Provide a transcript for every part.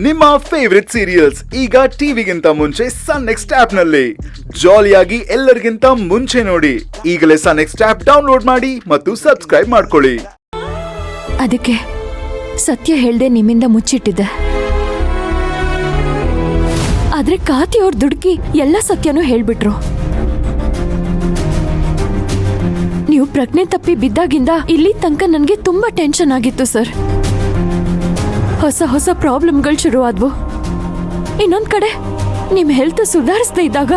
ನಿಮ್ಮ favourite serials ಈಗ ಟಿವಿಗಿಂತ ಮುಂಚೆ ಸನ್ ನೆಕ್ಸ್ಟ್ ಆಪ್ ನಲ್ಲಿ ಜಾಲಿಯಾಗಿ ಎಲ್ಲರಿಗಿಂತ ಮುಂಚೆ ನೋಡಿ. ಈಗಲೇ ಸನ್ ನೆಕ್ಸ್ಟ್ ಆಪ್ ಡೌನ್ಲೋಡ್ ಮಾಡಿ ಮತ್ತು ಸಬ್ಸ್ಕ್ರೈಬ್ ಮಾಡ್ಕೊಳ್ಳಿ. ಅದಕ್ಕೆ ಸತ್ಯ ಹೇಳ್ದೆ ನಿಮ್ಮಿಂದ ಮುಚ್ಚಿಟ್ಟಿದ್ದೆ. ಆದ್ರೆ ಕಾತಿಯವ್ರ ದುಡುಕಿ ಎಲ್ಲ ಸತ್ಯನೂ ಹೇಳ್ಬಿಟ್ರು. ನೀವು ಪ್ರಜ್ಞೆ ತಪ್ಪಿ ಬಿದ್ದಾಗಿಂದ ಇಲ್ಲಿ ತನಕ ನನಗೆ ತುಂಬಾ ಟೆನ್ಷನ್ ಆಗಿತ್ತು ಸರ್. ಹೊಸ ಹೊಸ ಪ್ರಾಬ್ಲಮ್ಗಳು ಶುರುವಾದ್ವು. ಇನ್ನೊಂದ್ ಕಡೆ ನಿಮ್ ಹೆಲ್ತ್ ಸುಧಾರಿಸದೇ ಇದ್ದಾಗ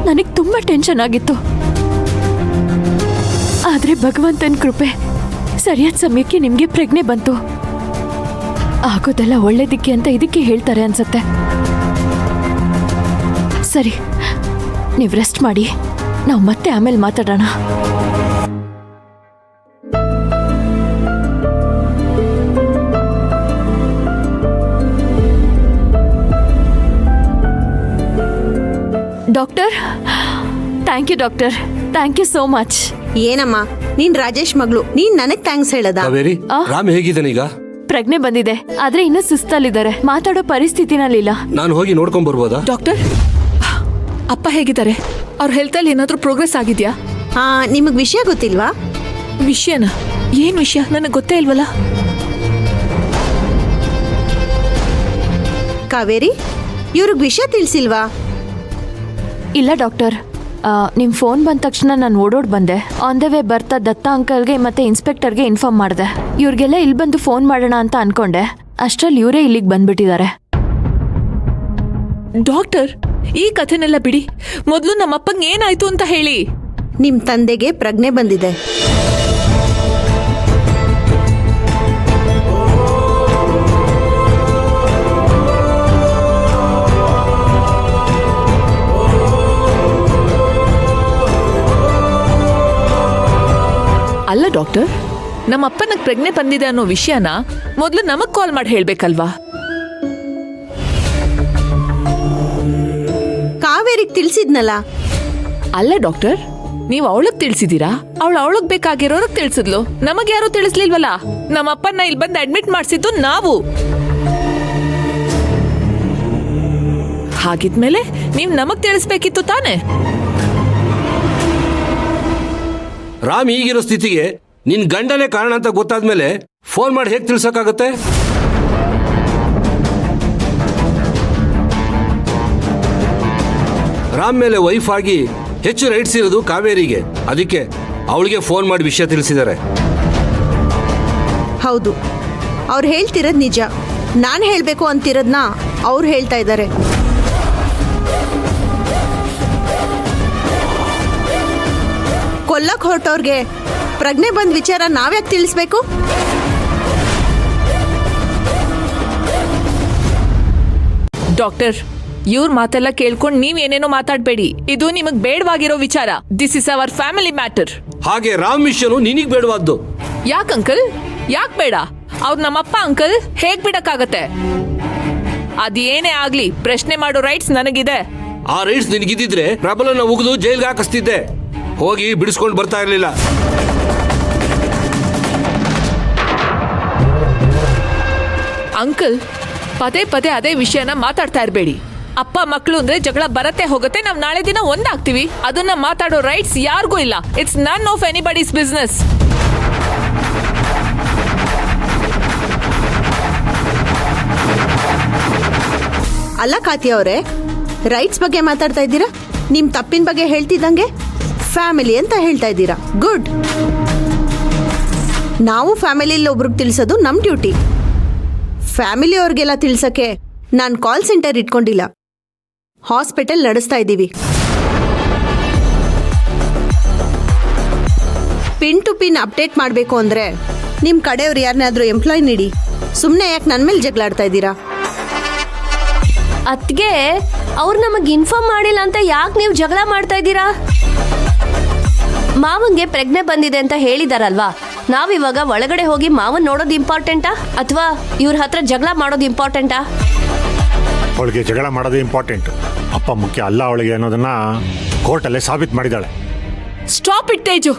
ನನಗೆ ತುಂಬಾ ಟೆನ್ಷನ್ ಆಗಿತ್ತು. ಆದ್ರೆ ಭಗವಂತನ ಕೃಪೆ, ಸರಿಯಾದ ಸಮಯಕ್ಕೆ ನಿಮ್ಗೆ ಪ್ರಜ್ಞೆ ಬಂತು. ಆಗೋದೆಲ್ಲ ಒಳ್ಳೇದಕ್ಕೆ ಅಂತ ಇದಕ್ಕೆ ಹೇಳ್ತಾರೆ ಅನ್ಸತ್ತೆ. ಸರಿ, ನೀವು ರೆಸ್ಟ್ ಮಾಡಿ, ನಾವು ಮತ್ತೆ ಆಮೇಲೆ ಮಾತಾಡೋಣ. Doctor, thank you doctor, thank you so much. ಏನಮ್ಮ, ನೀನ್ ರಾಜೇಶ್ ಮಗಳು, ನೀನ್ ನನಗ್ ಥ್ಯಾಂಕ್ಸ್ ಹೇಳದ? ರಾಮ್ ಹೇಗಿದ್ದಾನೀಗ? ಪ್ರಜ್ಞೆ ಬಂದಿದೆ, ಆದ್ರೆ ಇನ್ನೂ ಸುಸ್ತಲ್ಲಿದ್ದಾರೆ. ಮಾತಾಡೋ ಪರಿಸ್ಥಿತಿನಲ್ಲಿಲ್ಲ. ನಾನು ಹೋಗಿ ನೋಡ್ಕೊಂಡ್ ಬರ್ಬೋದಾ? ಡಾಕ್ಟರ್, ಅಪ್ಪ ಹೇಗಿದ್ದಾರೆ? ಅವ್ರ ಹೆಲ್ತ್ ಅಲ್ಲಿ ಏನಾದ್ರೂ ಪ್ರೋಗ್ರೆಸ್ ಆಗಿದ್ಯಾ? ನಿಮಗ್ ವಿಷಯ ಗೊತ್ತಿಲ್ವಾ? ವಿಷಯನಾ? ಏನ್ ವಿಷಯ? ನನಗೆ ಗೊತ್ತೇ ಇಲ್ವಲ್ಲ. ಕಾವೇರಿ, ಇವ್ರಿಗೆ ವಿಷಯ ತಿಳಿಸಿಲ್ವಾ? ಇಲ್ಲ ಡಾಕ್ಟರ್, ನಿಮ್ ಫೋನ್ ಬಂದ ತಕ್ಷಣ ನಾನು ಓಡೋಡ್ ಬಂದೆ. ಆನ್ ದ ವೇ ಬರ್ತಾ ದತ್ತ ಅಂಕಲ್ಗೆ ಮತ್ತೆ ಇನ್ಸ್ಪೆಕ್ಟರ್ಗೆ ಇನ್ಫಾರ್ಮ್ ಮಾಡಿದೆ. ಇವ್ರಿಗೆಲ್ಲ ಇಲ್ಲಿ ಬಂದು ಫೋನ್ ಮಾಡೋಣ ಅಂತ ಅನ್ಕೊಂಡೆ. ಅಷ್ಟ್ರಲ್ಲಿ ಇವರೇ ಇಲ್ಲಿಗೆ ಬಂದ್ಬಿಟ್ಟಿದ್ದಾರೆ. ಡಾಕ್ಟರ್, ಈ ಕಥೆನೆಲ್ಲ ಬಿಡಿ, ಮೊದಲು ನಮ್ಮಪ್ಪಂಗೆ ಏನಾಯ್ತು ಅಂತ ಹೇಳಿ. ನಿಮ್ ತಂದೆಗೆ ಪ್ರಜ್ಞೆ ಬಂದಿದೆ. ಅಲ್ಲ ಡಾಕ್ಟರ್, ನಮ್ಮಪ್ಪನಿಗೆ ಪ್ರಜ್ಞೆ ಬಂದಿದೆ ಅನ್ನೋ ವಿಷಯನ ಮೊದಲು ನಮಗ್ ಕಾಲ್ ಮಾಡಿ ಹೇಳ್ಬೇಕಲ್ವಾ? ಕಾವೇರಿಗೆ ತಿಳಿಸಿದ್ನಲ್ಲ. ಅಲ್ಲ ಡಾಕ್ಟರ್, ನೀವು ಅವಳಗ್ ತಿಳಿಸಿದೀರಾ? ಅವಳಗ್ ಬೇಕಾಗಿರೋರಗ್ ತಿಳಿಸಿದ್ಲು, ನಮಗ್ ಯಾರು ತಿಳಿಸ್ಲಿಲ್ವಲ್ಲ. ನಮ್ಮಪ್ಪನ ಇಲ್ಲಿ ಬಂದು ಅಡ್ಮಿಟ್ ಮಾಡಿಸಿದ್ದು ನಾವು. ಹಾಗಿದ್ಮೇಲೆ ನೀವ್ ನಮಗ್ ತಿಳಿಸ್ಬೇಕಿತ್ತು ತಾನೆ? ರಾಮ್ ಈಗಿರೋ ಸ್ಥಿತಿಗೆ ನಿನ್ ಗಂಡನೇ ಕಾರಣ ಅಂತ ಗೊತ್ತಾದ್ಮೇಲೆ ಫೋನ್ ಮಾಡಿ ಹೇಗೆ ತಿಳ್ಸಕ್ಕಾಗತ್ತೆ? ರಾಮ್ ಮೇಲೆ ವೈಫ್ ಆಗಿ ಹೆಚ್ಚು ರೈಟ್ಸ್ ಇರೋದು ಕಾವೇರಿಗೆ. ಅದಕ್ಕೆ ಅವಳಿಗೆ ಫೋನ್ ಮಾಡಿ ವಿಷಯ ತಿಳಿಸಿದ್ದಾರೆ. ಹೌದು, ಅವ್ರು ಹೇಳ್ತಿರೋದ್ ನಿಜ. ನಾನು ಹೇಳ್ಬೇಕು ಅಂತಿರೋದ್ನ ಅವ್ರು ಹೇಳ್ತಾ ಇದ್ದಾರೆ. ಕೊಲ್ಲಕ್ ಹೊರಟವ್ರಿಗೆ ಪ್ರಜ್ಞೆ ಬಂದ ವಿಚಾರ ನಾವ್ಯಾಕೆ ತಿಳಿಸ್ಬೇಕು? ಡಾಕ್ಟರ್, ಇವ್ರ ಮಾತೆಲ್ಲ ಕೇಳ್ಕೊಂಡು ನೀವೇನೇನೋ ಮಾತಾಡ್ಬೇಡಿ. ಇದು ನಿಮಗ್ ಬೇಡವಾಗಿರೋ ವಿಚಾರ. This is our family matter. ಹಾಗೆ ರಾಮ್ ವಿಷಯನು ನಿನಗ್ ಬೇಡವಾದ್ದು. ಯಾಕ್ ಅಂಕಲ್? ಯಾಕ್ ಬೇಡ? ಅವ್ರು ನಮ್ಮಪ್ಪ ಅಂಕಲ್, ಹೇಗ್ ಬಿಡಕ್ಕಾಗತ್ತೆ? ಅದೇನೇ ಆಗ್ಲಿ, ಪ್ರಶ್ನೆ ಮಾಡೋ ರೈಟ್ಸ್ ನನಗಿದೆ. ಆ ರೈಟ್ಸ್ ನಿನಗಿದ್ದಿದ್ರೆ ಪ್ರಬಲನ ಉಗಿದು ಜೈಲ್ಗೆ ಹಾಕಿಸ್ತಿದ್ದೆ, ಹೋಗಿ ಬಿಡಿಸ್ಕೊಂಡು ಬರ್ತಾ ಇರ್ಲಿಲ್ಲ. ಅಂಕಲ್, ಪದೇ ಪದೇ ಅದೇ ವಿಷಯನ ಮಾತಾಡ್ತಾ ಇರ್ಬೇಡಿ. ಅಪ್ಪ ಮಕ್ಕಳು ಅಂದ್ರೆ ಜಗಳ ಬರತ್ತೆ ಹೋಗುತ್ತೆ, ನಾವ್ ನಾಳೆ ದಿನ ಒಂದಾಗ್ತೀವಿ. ಅದನ್ನ ಮಾತಾಡೋ ರೈಟ್ಸ್ ಯಾರಿಗೂ ಇಲ್ಲ. It's none of anybody's business. ಅಲ್ಲ ಕಾತಿ ಅವರೇ, ರೈಟ್ಸ್ ಬಗ್ಗೆ ಮಾತಾಡ್ತಾ ಇದ್ದೀರಾ? ನಿಮ್ ತಪ್ಪಿನ ಬಗ್ಗೆ ಹೇಳ್ತಿದ್ದಂಗೆ ಫ್ಯಾಮಿಲಿ ಅಂತ ಹೇಳ್ತಾ ಇದ್ದೀರಾ. ಗುಡ್. ನಾವು ಫ್ಯಾಮಿಲಿಯಲ್ಲಿ ಒಬ್ರಿಗೆ ತಿಳಿಸೋದು ನಮ್ ಡ್ಯೂಟಿ. ಫ್ಯಾಮಿಲಿ ಅವ್ರಿಗೆಲ್ಲ ತಿಳ್ಸಕ್ಕೆ ನಾನು ಕಾಲ್ ಸೆಂಟರ್ ಇಟ್ಕೊಂಡಿಲ್ಲ, ಹಾಸ್ಪಿಟಲ್ ನಡೆಸ್ತಾ ಇದ್ದೀವಿ. ಪಿನ್ ಟು ಪಿನ್ ಅಪ್ಡೇಟ್ ಮಾಡಬೇಕು ಅಂದ್ರೆ ನಿಮ್ಮ ಕಡೆಯವ್ರು ಯಾರನ್ನಾದ್ರೂ ಎಂಪ್ಲಾಯ್ ನೀಡಿ. ಸುಮ್ಮನೆ ಯಾಕೆ ನನ್ನ ಮೇಲೆ ಜಗಳಾಡ್ತಾ ಇದ್ದೀರಾ? ಅದ್ಗೆ ಅವ್ರು ನಮಗೆ ಇನ್ಫಾರ್ಮ್ ಮಾಡಿಲ್ಲ ಅಂತ ಯಾಕೆ ನೀವು ಜಗಳ ಮಾಡ್ತಾ ಇದ್ದೀರಾ? ಮಾವಂಗೆ ಪ್ರಜ್ಞೆ ಬಂದಿದೆ ಅಂತ ಹೇಳಿದಾರಲ್ವಾ, ನಾವಿವಾಗ ಒಳಗಡೆ ಹೋಗಿ ಮಾವನ್ ನೋಡೋದು ಇಂಪಾರ್ಟೆಂಟಾ ಅಥವಾ ಇವ್ರ ಹತ್ರ ಜಗಳ ಮಾಡೋದು ಇಂಪಾರ್ಟೆಂಟಾ? ಅವಳಿಗೆ ಜಗಳ ಮಾಡೋದು ಇಂಪಾರ್ಟೆಂಟ್, ಅಪ್ಪ ಮುಖ್ಯ ಅಲ್ಲ ಅವಳಿಗೆ ಅನ್ನೋದನ್ನ ಕೋರ್ಟಲ್ಲೇ ಸಾಬೀತು ಮಾಡಿದಾಳೆ. Stop it Teju.